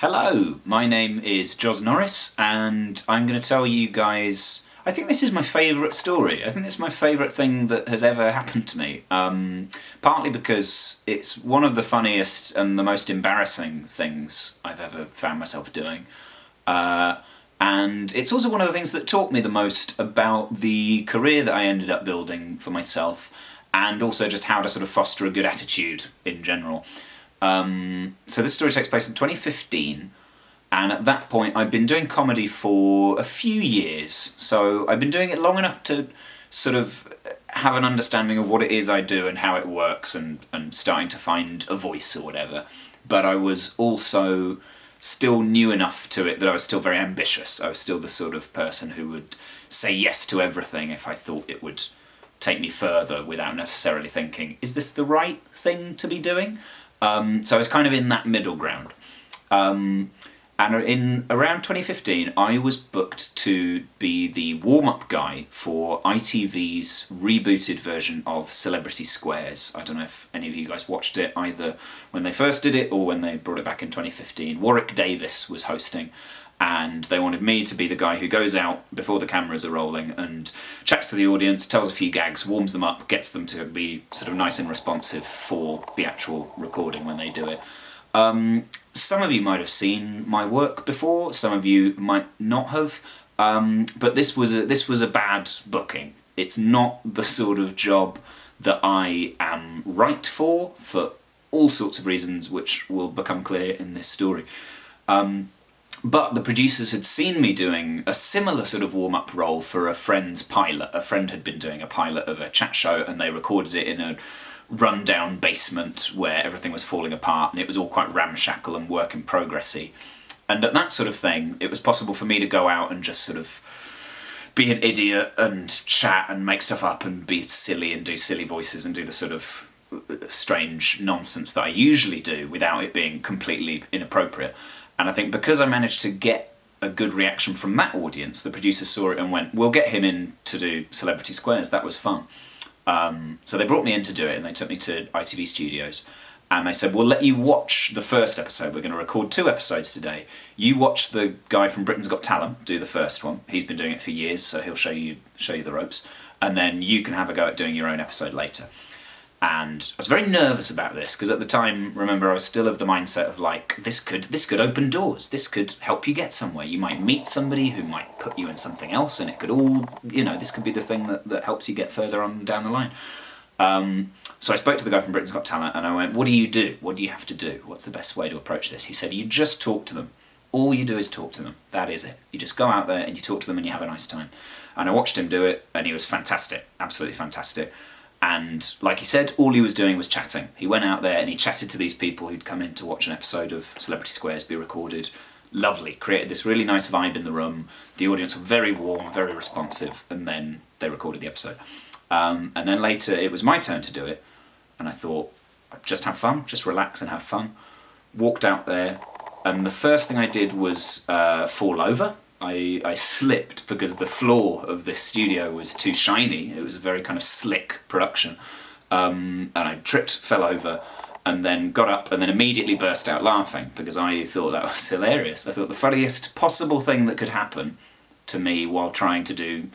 Hello, my name is Joz Norris, and I'm going to tell you guys, I think this is my favourite story. I think it's my favourite thing that has ever happened to me. Partly because it's one of the funniest and the most embarrassing things I've ever found myself doing. And it's also one of the things that taught me the most about the career that I ended up building for myself, and also just how to sort of foster a good attitude in general. So this story takes place in 2015, and at that point I'd been doing comedy for a few years, so I'd been doing it long enough to sort of have an understanding of what it is I do and how it works, and starting to find a voice or whatever. But I was also still new enough to it that I was still very ambitious. I was still the sort of person who would say yes to everything if I thought it would take me further without necessarily thinking, is this the right thing to be doing? So I was kind of in that middle ground. And in around 2015, I was booked to be the warm-up guy for ITV's rebooted version of Celebrity Squares. I don't know if any of you guys watched it, either when they first did it or when they brought it back in 2015. Warwick Davis was hosting, and they wanted me to be the guy who goes out before the cameras are rolling and chats to the audience, tells a few gags, warms them up, gets them to be sort of nice and responsive for the actual recording when they do it. Some of you might have seen my work before, some of you might not have, but this was a bad booking. It's not the sort of job that I am right for all sorts of reasons which will become clear in this story. But the producers had seen me doing a similar sort of warm-up role for a friend's pilot. A friend had been doing a pilot of a chat show, and they recorded it in a run-down basement where everything was falling apart, and it was all quite ramshackle and work in progressy. And at that sort of thing, it was possible for me to go out and just sort of be an idiot and chat and make stuff up and be silly and do silly voices and do the sort of strange nonsense that I usually do without it being completely inappropriate. And I think because I managed to get a good reaction from that audience, the producers saw it and went, we'll get him in to do Celebrity Squares, that was fun. So they brought me in to do it, and they took me to ITV Studios, and they said, we'll let you watch the first episode, we're going to record 2 episodes today. You watch the guy from Britain's Got Talent do the first one, he's been doing it for years, so he'll show you the ropes, and then you can have a go at doing your own episode later. And I was very nervous about this, because at the time, remember, I was still of the mindset of like, this could open doors, this could help you get somewhere. You might meet somebody who might put you in something else, and it could all, this could be the thing that helps you get further on down the line. So I spoke to the guy from Britain's Got Talent, and I went, what do you do? What do you have to do? What's the best way to approach this? He said, you just talk to them. All you do is talk to them. That is it. You just go out there and you talk to them and you have a nice time. And I watched him do it, and he was fantastic, absolutely fantastic. And like he said, all he was doing was chatting. He went out there and he chatted to these people who'd come in to watch an episode of Celebrity Squares be recorded. Lovely, created this really nice vibe in the room. The audience were very warm, very responsive, and then they recorded the episode. And then later it was my turn to do it, and I thought, just have fun, just relax and have fun. Walked out there, and the first thing I did was fall over. I slipped because the floor of this studio was too shiny. It was a very kind of slick production. And I tripped, fell over, and then got up and then immediately burst out laughing because I thought that was hilarious. I thought the funniest possible thing that could happen to me while trying to do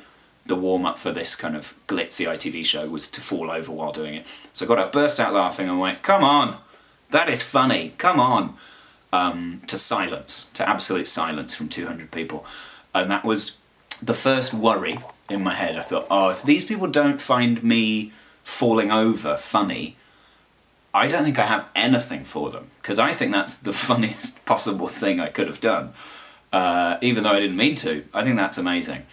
the warm-up for this kind of glitzy ITV show was to fall over while doing it. So I got up, burst out laughing, and went, come on, that is funny, come on. To silence, to absolute silence from 200 people. And that was the first worry in my head. I thought, if these people don't find me falling over funny, I don't think I have anything for them, because I think that's the funniest possible thing I could have done, even though I didn't mean to. I think that's amazing.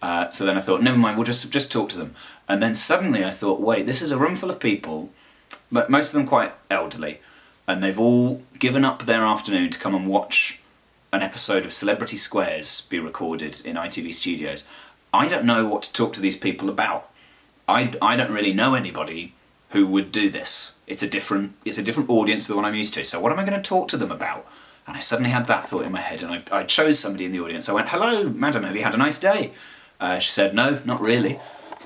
So then I thought, never mind, we'll just talk to them. And then suddenly I thought, wait, this is a room full of people, but most of them quite elderly, and they've all given up their afternoon to come and watch an episode of Celebrity Squares be recorded in ITV Studios. I don't know what to talk to these people about. I don't really know anybody who would do this. It's a different audience to the one I'm used to, so what am I going to talk to them about? And I suddenly had that thought in my head, and I chose somebody in the audience. I went, hello, madam, have you had a nice day? She said, no, not really.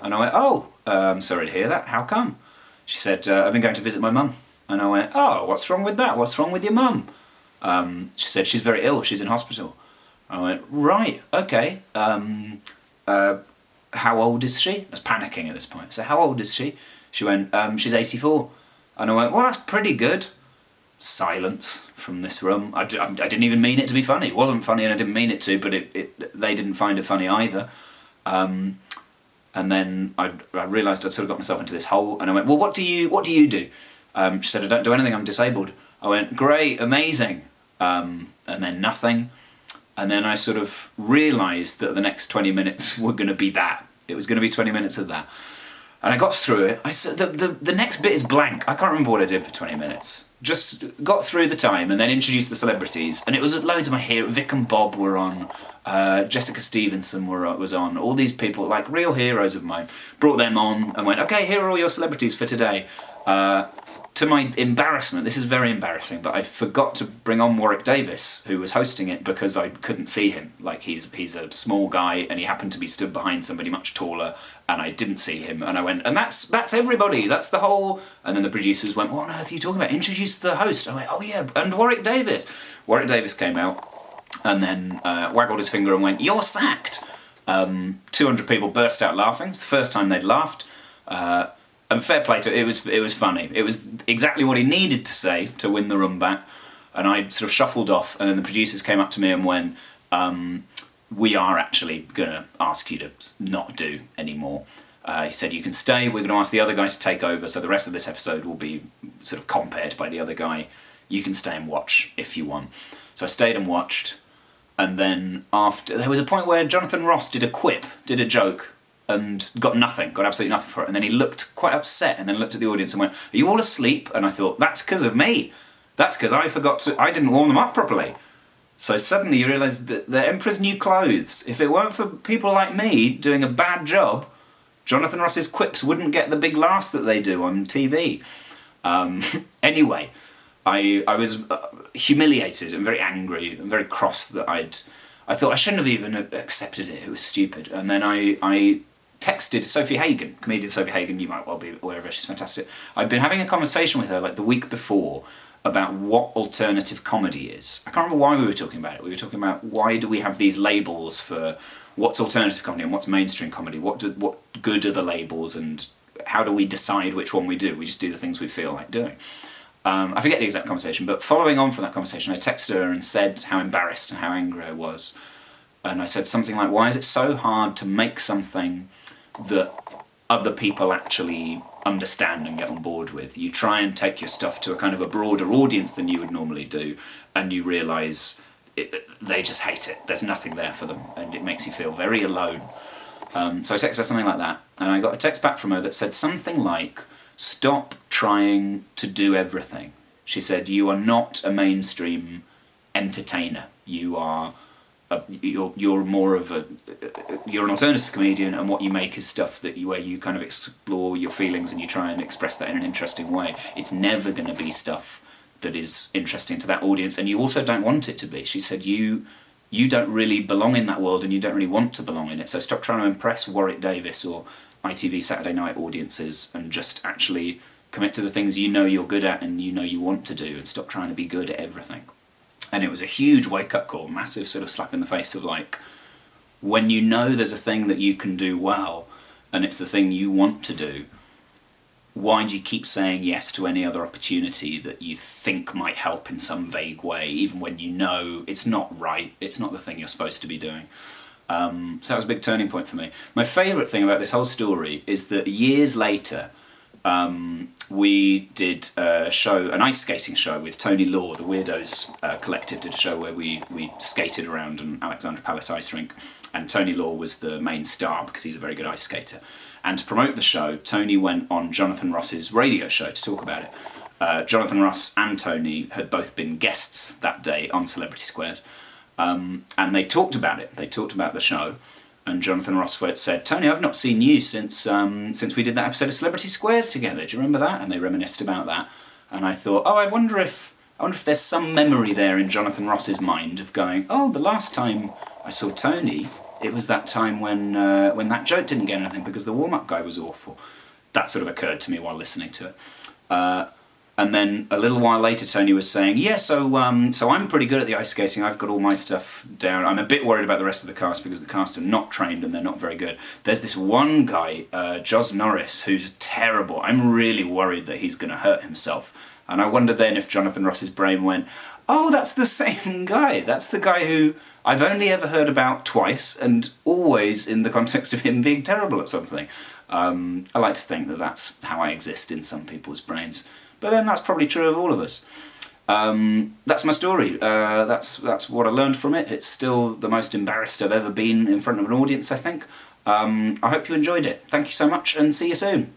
And I went, I'm sorry to hear that, how come? She said, I've been going to visit my mum. And I went, oh, what's wrong with that? What's wrong with your mum? She said, she's very ill, she's in hospital. I went, right, okay. How old is she? I was panicking at this point. So how old is she? She went, she's 84. And I went, well, that's pretty good. Silence from this room. I didn't even mean it to be funny. It wasn't funny and I didn't mean it to, but they didn't find it funny either. And then I realised I'd sort of got myself into this hole, and I went, well, what do you do? She said, I don't do anything, I'm disabled. I went, great, amazing. And then nothing. And then I sort of realised that the next 20 minutes were going to be that. It was going to be 20 minutes of that. And I got through it. I said, the next bit is blank. I can't remember what I did for 20 minutes. Just got through the time and then introduced the celebrities. And it was loads of my heroes. Vic and Bob were on. Jessica Stevenson was on. All these people, like real heroes of mine. Brought them on and went, okay, here are all your celebrities for today. To my embarrassment, this is very embarrassing, but I forgot to bring on Warwick Davis, who was hosting it, because I couldn't see him. Like, he's a small guy, and he happened to be stood behind somebody much taller, and I didn't see him. And I went, and that's everybody, that's the whole... And then the producers went, what on earth are you talking about? Introduce the host. I went, oh yeah, and Warwick Davis. Warwick Davis came out, and then waggled his finger and went, you're sacked. 200 people burst out laughing. It's the first time they'd laughed. And fair play to it was funny. It was exactly what he needed to say to win the room back. And I sort of shuffled off, and then the producers came up to me and went, we are actually going to ask you to not do anymore. He said, you can stay, we're going to ask the other guy to take over, so the rest of this episode will be sort of compared by the other guy. You can stay and watch if you want. So I stayed and watched, and then after, there was a point where Jonathan Ross did a quip, did a joke, and got absolutely nothing for it. And then he looked quite upset and then looked at the audience and went, are you all asleep? And I thought, that's because of me. That's because I didn't warm them up properly. So suddenly you realise that the Emperor's New Clothes, if it weren't for people like me doing a bad job, Jonathan Ross's quips wouldn't get the big laughs that they do on TV. Anyway, I was humiliated and very angry and very cross that I thought I shouldn't have even accepted it. It was stupid. And then I texted Sophie Hagen, comedian Sophie Hagen, you might well be aware of her, she's fantastic. I'd been having a conversation with her like the week before about what alternative comedy is. I can't remember why we were talking about it. We were talking about why do we have these labels for what's alternative comedy and what's mainstream comedy, what good are the labels, and how do we decide which one we do? We just do the things we feel like doing. I forget the exact conversation, but following on from that conversation, I texted her and said how embarrassed and how angry I was. And I said something like, why is it so hard to make something that other people actually understand and get on board with? You try and take your stuff to a kind of a broader audience than you would normally do, and you realise they just hate it. There's nothing there for them, and it makes you feel very alone. So I texted her something like that, and I got a text back from her that said something like, stop trying to do everything. She said, you are not a mainstream entertainer. You are... you're more of you're an alternative comedian, and what you make is stuff where you kind of explore your feelings and you try and express that in an interesting way. It's never going to be stuff that is interesting to that audience, and you also don't want it to be. She said, you don't really belong in that world, and you don't really want to belong in it, so stop trying to impress Warwick Davis or ITV Saturday night audiences and just actually commit to the things you know you're good at and you know you want to do, and stop trying to be good at everything. And it was a huge wake-up call, massive sort of slap in the face of like, when you know there's a thing that you can do well, and it's the thing you want to do, why do you keep saying yes to any other opportunity that you think might help in some vague way, even when you know it's not right, it's not the thing you're supposed to be doing? So that was a big turning point for me. My favourite thing about this whole story is that years later, we did a show, an ice skating show with Tony Law, the Weirdos Collective did a show where we skated around an Alexandra Palace ice rink, and Tony Law was the main star because he's a very good ice skater. And to promote the show, Tony went on Jonathan Ross's radio show to talk about it. Jonathan Ross and Tony had both been guests that day on Celebrity Squares, and they talked about it. They talked about the show. And Jonathan Ross said, Tony, I've not seen you since we did that episode of Celebrity Squares together. Do you remember that? And they reminisced about that. And I thought, I wonder if there's some memory there in Jonathan Ross's mind of going, the last time I saw Tony, it was that time when that joke didn't get anything because the warm-up guy was awful. That sort of occurred to me while listening to it. And then a little while later, Tony was saying, "Yeah, so I'm pretty good at the ice skating. I've got all my stuff down. I'm a bit worried about the rest of the cast because the cast are not trained and they're not very good. There's this one guy, Joz Norris, who's terrible. I'm really worried that he's going to hurt himself." And I wonder then if Jonathan Ross's brain went, "Oh, that's the same guy. That's the guy who I've only ever heard about twice, and always in the context of him being terrible at something." I like to think that that's how I exist in some people's brains. But then that's probably true of all of us. That's my story. That's what I learned from it. It's still the most embarrassed I've ever been in front of an audience, I think. I hope you enjoyed it. Thank you so much, and see you soon.